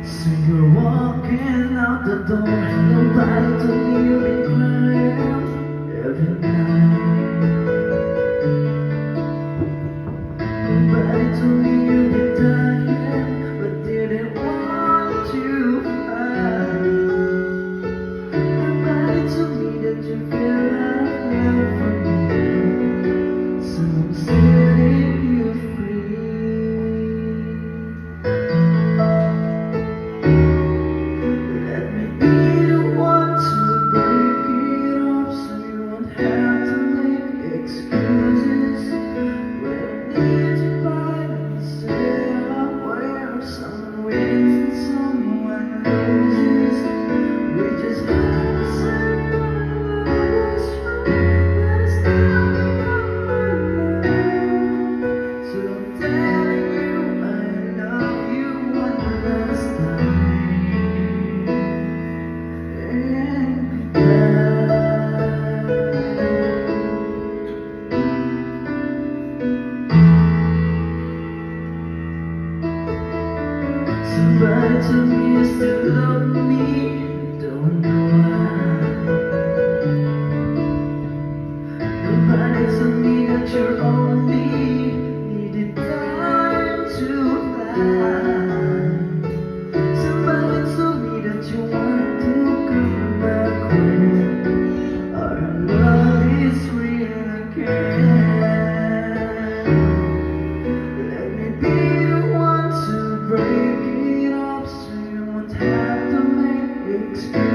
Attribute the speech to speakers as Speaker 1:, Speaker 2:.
Speaker 1: So you're walking out the door, nobody told me you've been crying every night. Nobody told me you'd be dying, but didn't want you hide. Nobody told me that you feel like love for me, so I'm setting you free. Let me be the one to break it off, so you won't have to make excuses. When it needs you by instead of where someone wins and someone loses. We just have to say that it's true, that it's not about love. So I'm telling you I love you one last time. And goodbye. Somebody told me you still love me, don't know why. Nobody told me that you're only needed time to find. Somebody told me that you want to come back when our love is real again. Let me be the one to break it off, so you won't have to make excuses.